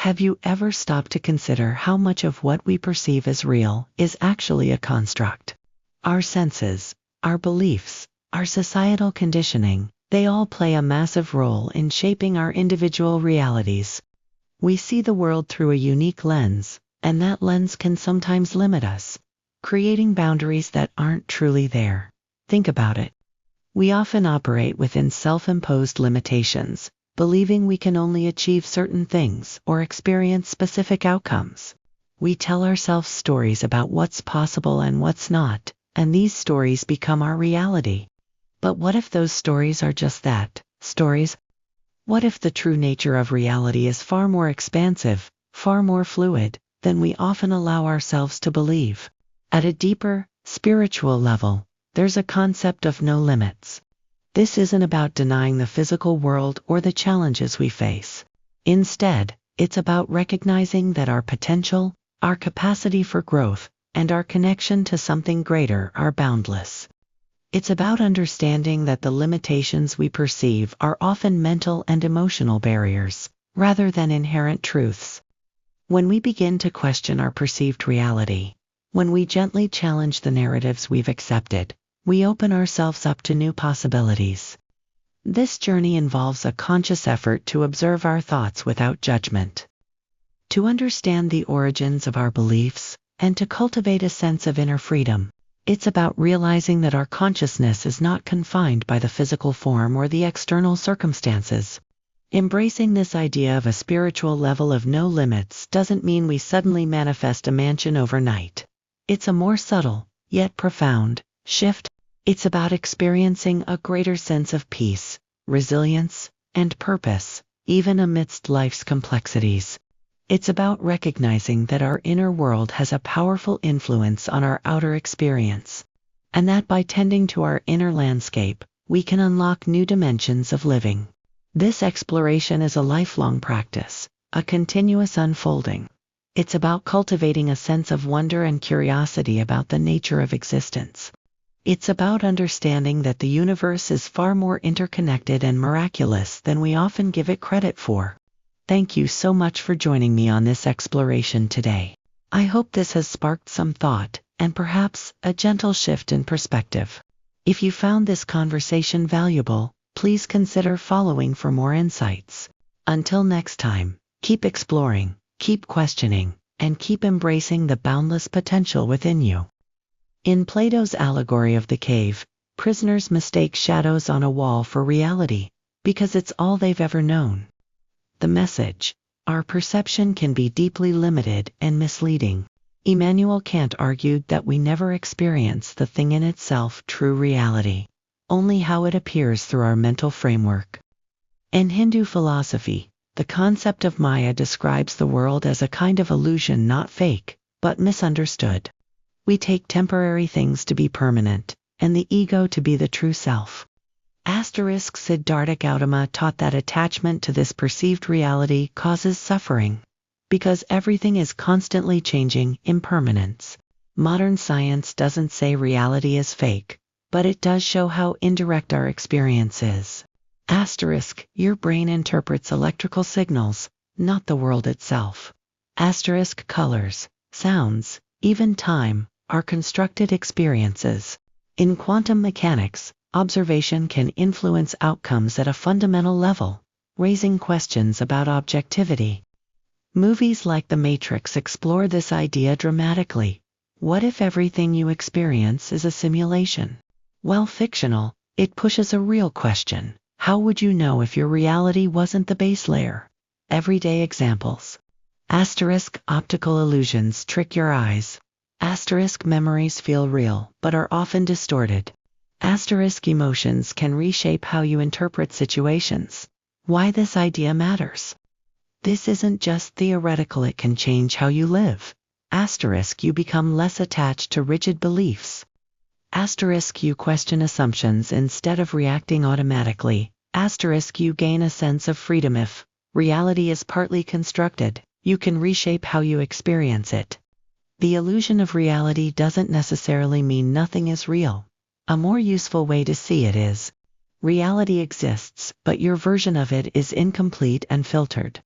Have you ever stopped to consider how much of what we perceive as real is actually a construct? Our senses, our beliefs, our societal conditioning, they all play a massive role in shaping our individual realities. We see the world through a unique lens, and that lens can sometimes limit us, creating boundaries that aren't truly there. Think about it. We often operate within self-imposed limitations, believing we can only achieve certain things or experience specific outcomes. We tell ourselves stories about what's possible and what's not, and these stories become our reality. But what if those stories are just that, stories? What if the true nature of reality is far more expansive, far more fluid, than we often allow ourselves to believe? At a deeper, spiritual level, there's a concept of no limits. This isn't about denying the physical world or the challenges we face. Instead, it's about recognizing that our potential, our capacity for growth, and our connection to something greater are boundless. It's about understanding that the limitations we perceive are often mental and emotional barriers, rather than inherent truths. When we begin to question our perceived reality, when we gently challenge the narratives we've accepted, we open ourselves up to new possibilities. This journey involves a conscious effort to observe our thoughts without judgment, to understand the origins of our beliefs, and to cultivate a sense of inner freedom. It's about realizing that our consciousness is not confined by the physical form or the external circumstances. Embracing this idea of a spiritual level of no limits doesn't mean we suddenly manifest a mansion overnight. It's a more subtle, yet profound, shift. It's about experiencing a greater sense of peace, resilience, and purpose, even amidst life's complexities. It's about recognizing that our inner world has a powerful influence on our outer experience, and that by tending to our inner landscape, we can unlock new dimensions of living. This exploration is a lifelong practice, a continuous unfolding. It's about cultivating a sense of wonder and curiosity about the nature of existence. It's about understanding that the universe is far more interconnected and miraculous than we often give it credit for. Thank you so much for joining me on this exploration today. I hope this has sparked some thought, and perhaps a gentle shift in perspective. If you found this conversation valuable, please consider following for more insights. Until next time, keep exploring, keep questioning, and keep embracing the boundless potential within you. In Plato's allegory of the cave, prisoners mistake shadows on a wall for reality, because it's all they've ever known. The message: our perception can be deeply limited and misleading. Immanuel Kant argued that we never experience the thing in itself, true reality, only how it appears through our mental framework. In Hindu philosophy, the concept of Maya describes the world as a kind of illusion, not fake, but misunderstood. We take temporary things to be permanent, and the ego to be the true self. Siddhartha Gautama taught that attachment to this perceived reality causes suffering, because everything is constantly changing, impermanence. Modern science doesn't say reality is fake, but it does show how indirect our experience is. Your brain interprets electrical signals, not the world itself. Colors, sounds, even time, are constructed experiences. In quantum mechanics, observation can influence outcomes at a fundamental level, raising questions about objectivity. Movies like The Matrix explore this idea dramatically. What if everything you experience is a simulation? While fictional, it pushes a real question. How would you know if your reality wasn't the base layer? Everyday examples. Optical illusions trick your eyes. Memories feel real, but are often distorted. Emotions can reshape how you interpret situations. Why this idea matters. This isn't just theoretical, it can change how you live. You become less attached to rigid beliefs. You question assumptions instead of reacting automatically. You gain a sense of freedom. If reality is partly constructed, you can reshape how you experience it. The illusion of reality doesn't necessarily mean nothing is real. A more useful way to see it is, reality exists, but your version of it is incomplete and filtered.